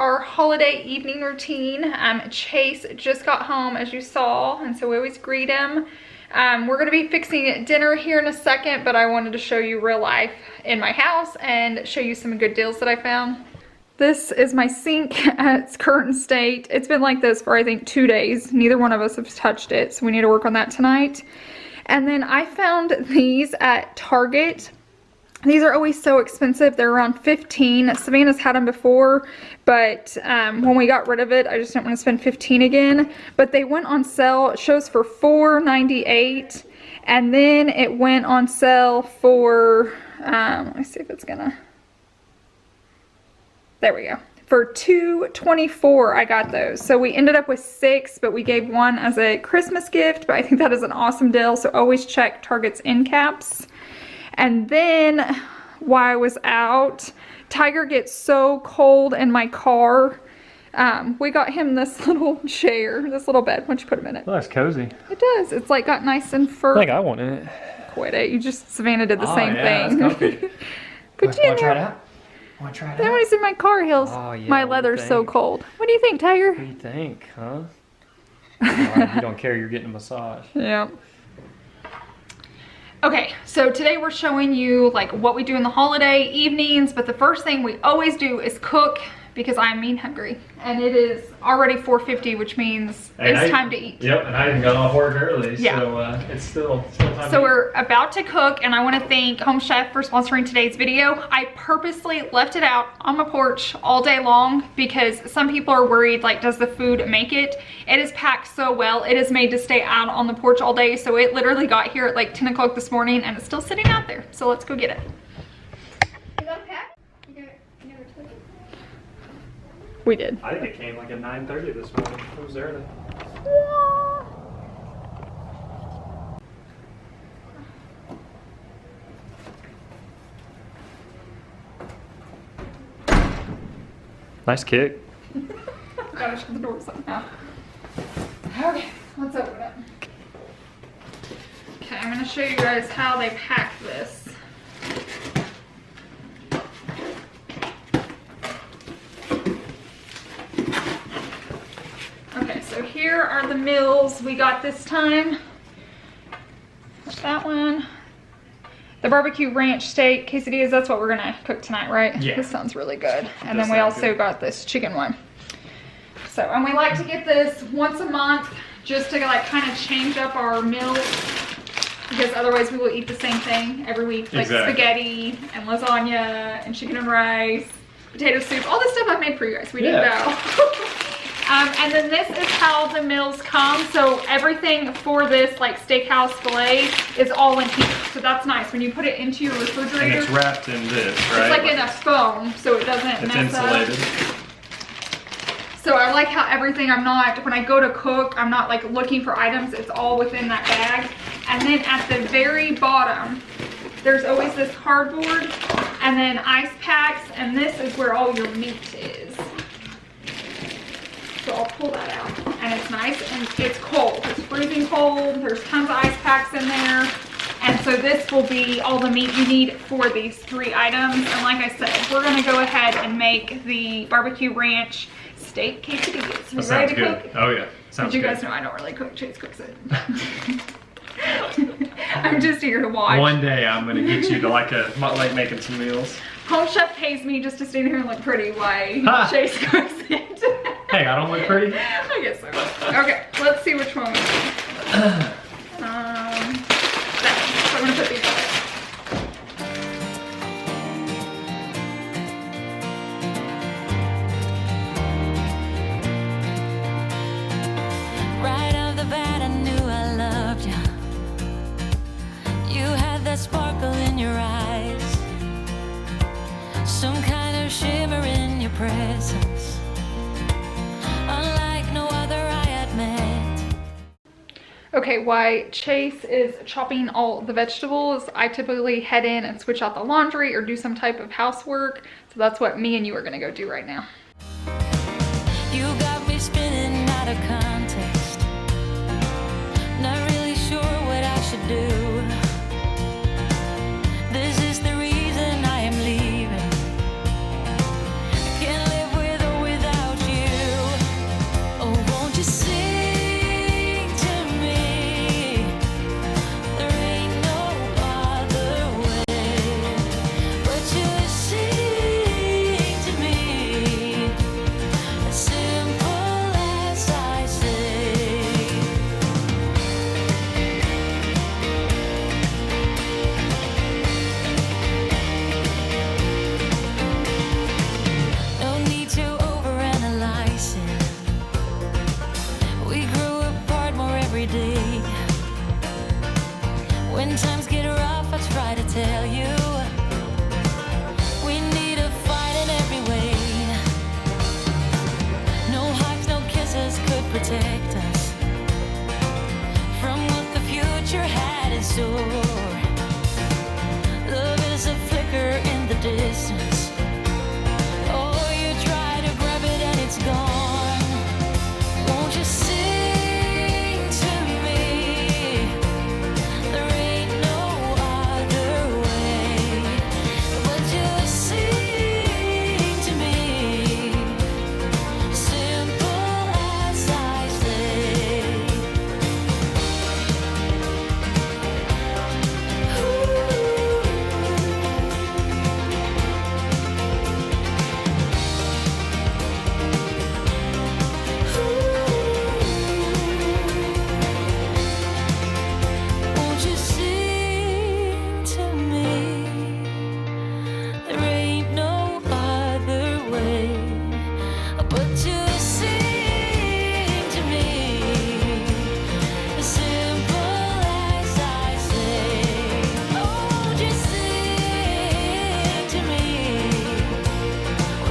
our holiday evening routine. Chase just got home, as you saw, and so we always greet him. We're gonna be fixing dinner here in a second, but I wanted to show you real life in my house and show you some good deals that I found. This is my sink at its current state. It's been like this for I think 2 days. Neither one of us have touched it, so we need to work on that tonight. And then I found these at Target. These are always so expensive. They're around $15. Savannah's had them before, but when we got rid of it, I just didn't want to spend $15 again. But they went on sale. It shows for $4.98, and then it went on sale for let me see if it's gonna. There we go. For $2.24 I got those. So we ended up with 6, but we gave one as a Christmas gift, but I think that is an awesome deal. So always check Target's end caps. And then while I was out, Tiger gets so cold in my car. We got him this little chair, this little bed. Why don't you put him in it? Oh, that's cozy. It does. It's like got nice and fur. I think I want it. Quit it. You just, Savannah did the same thing. That's comfy. Put you in Want to try it there. out? Want to try it Then out? when he's in my car, he'll. Oh, yeah, my what do you leather's so think? cold. What do you think, Tiger? What do you think, huh? Oh, you don't care you're getting a massage. Yeah. Okay, so today we're showing you like what we do in the holiday evenings, but the first thing we always do is cook because I'm mean hungry. And it is already 4:50, which means it's time to eat. Yep, and I even got off work early, Yeah. so it's still time So to we're about to cook, and I want to thank Home Chef for sponsoring today's video. I purposely left it out on my porch all day long because some people are worried, like, does the food make it? It is packed so well. It is made to stay out on the porch all day, so it literally got here at like 10 o'clock this morning, and it's still sitting out there. So let's go get it. Is that a pack? You never took it? We did. I think it came like at 9:30 this morning. It was early. Nice kick. Gotta shut the door somehow. Okay, let's open it. Okay, I'm gonna show you guys how they pack this. Okay, so here are the meals we got this time. That one. The barbecue ranch steak quesadillas, that's what we're gonna cook tonight, right? Yeah. This sounds really good. And Does then we sound also good. got this chicken one. So, and we like to get this once a month just to like kind of change up our meals because otherwise we will eat the same thing every week. Like Exactly. spaghetti and lasagna and chicken and rice, potato soup, all this stuff I've made for you guys. We do know. And then this is how the meals come. So everything for this, like steakhouse filet, is all in here. So that's nice. When you put it into your refrigerator, And it's wrapped in this, right? it's like in a foam, so it doesn't It's mess insulated. up. So I like how everything, when I go to cook, I'm not like looking for items. It's all within that bag. And then at the very bottom, there's always this cardboard and then ice packs. And this is where all your meat is. So I'll pull that out, and it's nice, and it's cold. It's freezing cold. There's tons of ice packs in there. And so this will be all the meat you need for these 3 items. And like I said, we're gonna go ahead and make the barbecue ranch steak quesadillas. That sounds good. Oh yeah, sounds But you good. guys know I don't really cook. Chase cooks it. I'm just here to watch. One day I'm gonna get you to like making some meals. Home Chef pays me just to stand here and look pretty while Ha! Chase cooks it. Hey, I don't look pretty. I guess so. Okay, let's see which one we do. That one. So I'm gonna put these on. Right off the bat, I knew I loved you. You had that sparkle in your eyes, some kind of shimmer in your presence, unlike no other I had met. Okay, while Chase is chopping all the vegetables, I typically head in and switch out the laundry or do some type of housework. So that's what me and you are gonna go do right now. You got me spinning out of context, not really sure what I should do. This is the reason I am leaving. I can't live with or without distance. Oh, you try to grab it and it's gone. Won't you sing to me? There ain't no other way but just sing to me. Simple as I say. Won't you sing to me? There ain't no other way but just sing to me. Simple as I say. Oh, just sing to me.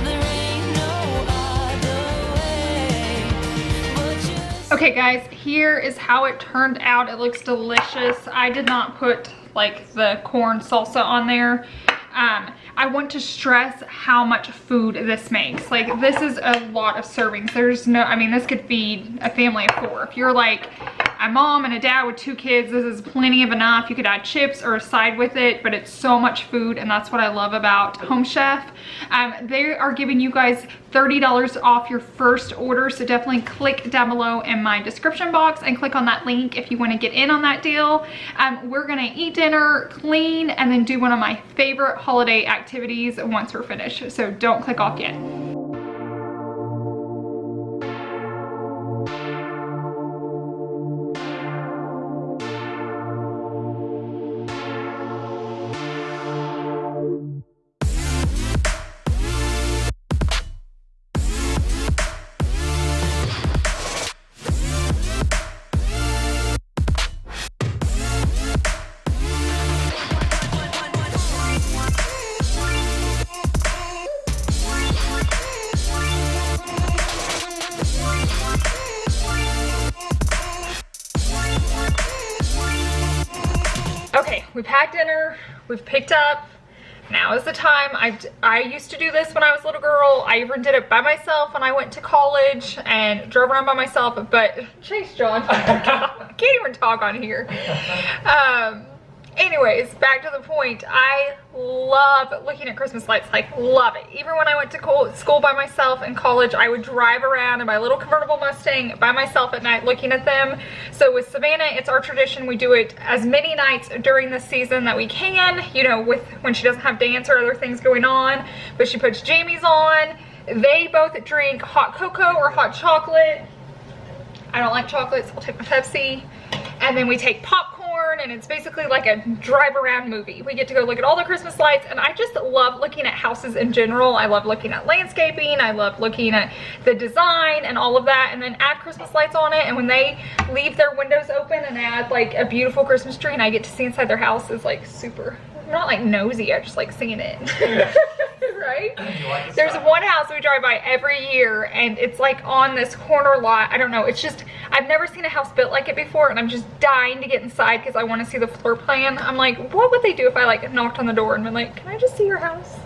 There ain't no other way but just. Okay guys, here is how it turned out. It looks delicious. I did not put like the corn salsa on there. I want to stress how much food this makes. Like, this is a lot of servings. There's no, I mean, this could feed a family of 4. If you're like a mom and a dad with 2 kids, this is plenty of enough. You could add chips or a side with it, but it's so much food, and that's what I love about Home Chef. They are giving you guys $30 off your first order, so definitely click down below in my description box and click on that link if you want to get in on that deal. We're gonna eat dinner, clean, and then do one of my favorite holiday activities once we're finished, so don't click off yet. Okay, we've had dinner, we've picked up. Now is the time. I used to do this when I was a little girl. I even did it by myself when I went to college and drove around by myself, but Chase John, I can't even talk on here. Anyways, back to the point. I love looking at Christmas lights, like love it. Even when I went to school by myself in college, I would drive around in my little convertible Mustang by myself at night looking at them. So with Savannah, it's our tradition. We do it as many nights during the season that we can, you know, with when she doesn't have dance or other things going on, but she puts jammies on. They both drink hot cocoa or hot chocolate. I don't like chocolates, I'll take my Pepsi. And then we take popcorn, and it's basically like a drive around movie. We get to go look at all the Christmas lights, and I just love looking at houses in general. I love looking at landscaping, I love looking at the design and all of that, and then add Christmas lights on it. And when they leave their windows open and add like a beautiful Christmas tree and I get to see inside their house, is like super, I'm not like nosy, I just like seeing it. Right? There's one house we drive by every year, and it's like on this corner lot. I don't know, it's just, I've never seen a house built like it before, and I'm just dying to get inside because I want to see the floor plan. I'm like, what would they do if I like knocked on the door and been like, can I just see your house?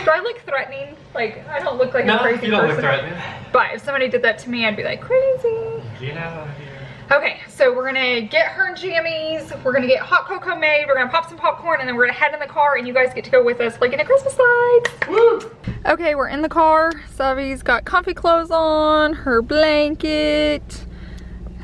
Do I look threatening? Like, I don't look like a crazy person. No, you don't look threatening. But if somebody did that to me, I'd be like, crazy. Get out of here. Okay, so we're gonna get her jammies, we're gonna get hot cocoa made, we're gonna pop some popcorn, and then we're gonna head in the car, and you guys get to go with us looking at Christmas lights. Woo! Okay, we're in the car. Savi's got comfy clothes on, her blanket,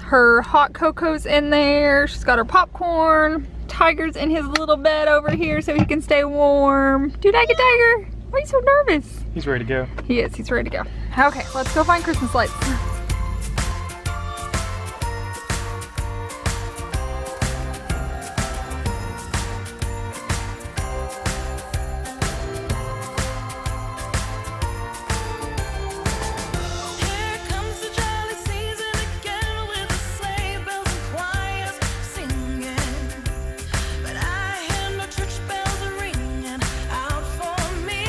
her hot cocoa's in there, she's got her popcorn. Tiger's in his little bed over here so he can stay warm. Dude, I get Tiger. Why are you so nervous? He's ready to go. He is, he's ready to go. Okay, let's go find Christmas lights. Here comes the jolly season again with the sleigh bells and choirs singing. But I hear no church bells ringing out for me.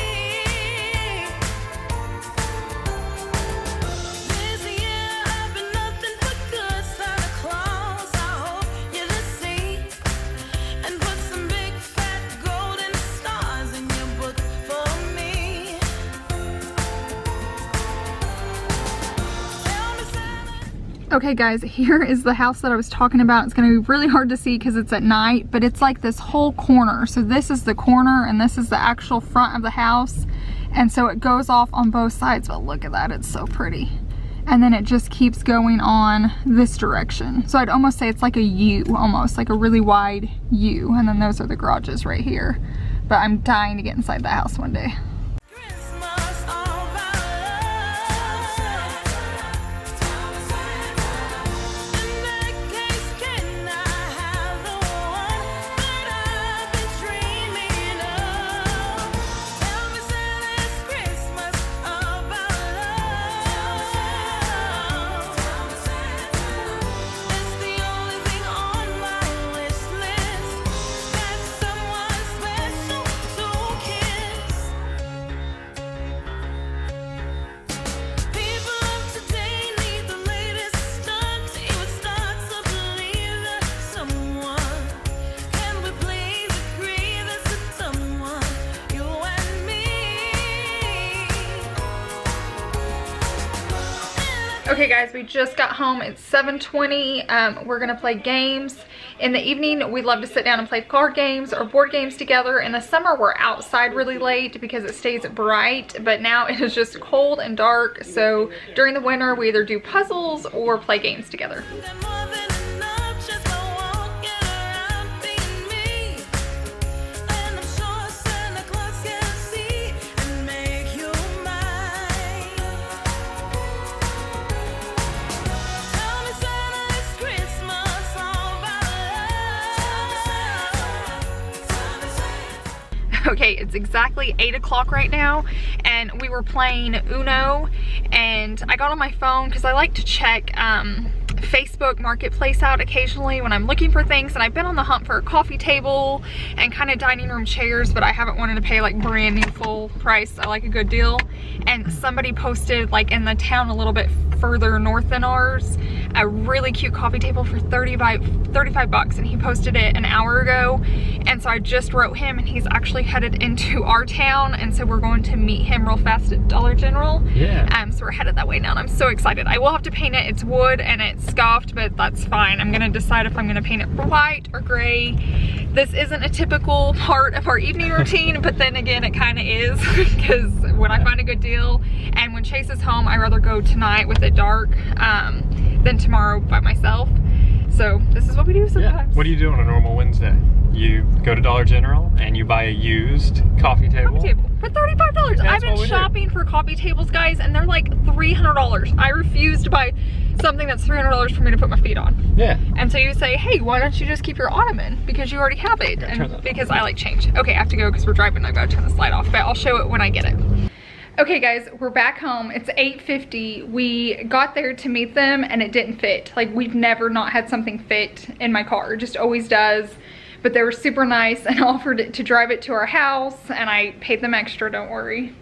This Okay guys, here is the house that I was talking about. It's gonna be really hard to see because it's at night, but it's like this whole corner. So this is the corner and this is the actual front of the house. And so it goes off on both sides, but look at that, it's so pretty. And then it just keeps going on this direction. So I'd almost say it's like a U, almost like a really wide U. And then those are the garages right here. But I'm dying to get inside the house one day. Christmas all about love. In that case, can I have the one that I've been dreaming of? Tell me, Santa, it's Christmas all about love. It's the only thing on my wish list. That's someone special to kiss. People of today need the latest stunt. Even starts to believe that someone. Can we please agree that's the someone, you and me? Okay guys, we just got home. It's 7:20. We're gonna play games. In the evening, we love to sit down and play card games or board games together. In the summer, we're outside really late because it stays bright, but now it is just cold and dark. So during the winter, we either do puzzles or play games together. They're more than enough just for walking around being me. And I'm sure Santa Claus can see and make you mine. Tell me, Santa, it's Christmas all about love. Okay, it's exactly 8 o'clock right now, and we were playing Uno, and I got on my phone because I like to check Facebook Marketplace out occasionally when I'm looking for things, and I've been on the hunt for a coffee table and kind of dining room chairs, but I haven't wanted to pay like brand new full price. I like a good deal. And somebody posted like in the town a little bit further north than ours, a really cute coffee table for 35 bucks, and he posted it an hour ago. And so I just wrote him, and he's actually headed into our town, and so we're going to meet him real fast at Dollar General. Yeah. So we're headed that way now, and I'm so excited. I will have to paint it. It's wood and it's scuffed, but that's fine. I'm gonna decide if I'm gonna paint it white or gray. This isn't a typical part of our evening routine, but then again, it kind of is, because when I find a good deal, and when Chase is home, I rather go tonight with it dark than tomorrow by myself. So this is what we do sometimes. What do you do on a normal Wednesday? You go to Dollar General and you buy a used coffee table. Coffee table for $35. I've been shopping for coffee tables, guys, and they're like $300. I refuse to buy something that's $300 for me to put my feet on. Yeah. And so you say, hey, why don't you just keep your ottoman? Because you already have it. And because I like change. Okay, I have to go because we're driving. I've got to turn the slide off, but I'll show it when I get it. Okay guys, we're back home. It's 8:50. We got there to meet them and it didn't fit. Like, we've never not had something fit in my car. It just always does. But they were super nice and offered to drive it to our house, and I paid them extra, don't worry.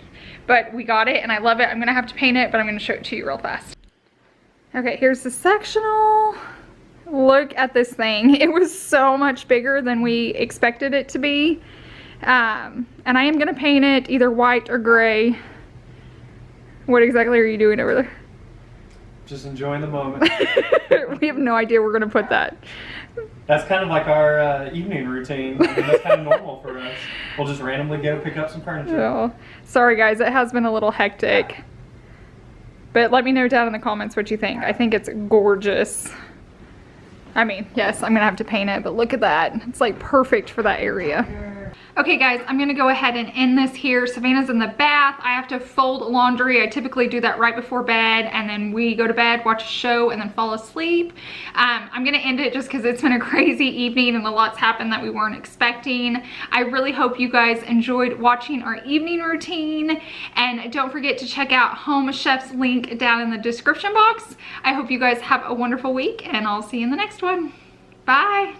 But we got it and I love it. I'm gonna have to paint it, but I'm gonna show it to you real fast. Okay, here's the sectional. Look at this thing. It was so much bigger than we expected it to be. And I am gonna paint it either white or gray. What exactly are you doing over there? Just enjoying the moment. We have no idea we're gonna put that. That's kind of like our evening routine. I mean, that's kind of normal for us. We'll just randomly go pick up some furniture. Oh, sorry guys, it has been a little hectic. But let me know down in the comments what you think. I think it's gorgeous. I mean, yes, I'm gonna have to paint it, but look at that. It's like perfect for that area. Okay guys, I'm gonna go ahead and end this here. Savannah's in the bath. I have to fold laundry. I typically do that right before bed, and then we go to bed, watch a show, and then fall asleep. I'm gonna end it just because it's been a crazy evening and a lot's happened that we weren't expecting. I really hope you guys enjoyed watching our evening routine, and don't forget to check out Home Chef's link down in the description box. I hope you guys have a wonderful week, and I'll see you in the next one. Bye.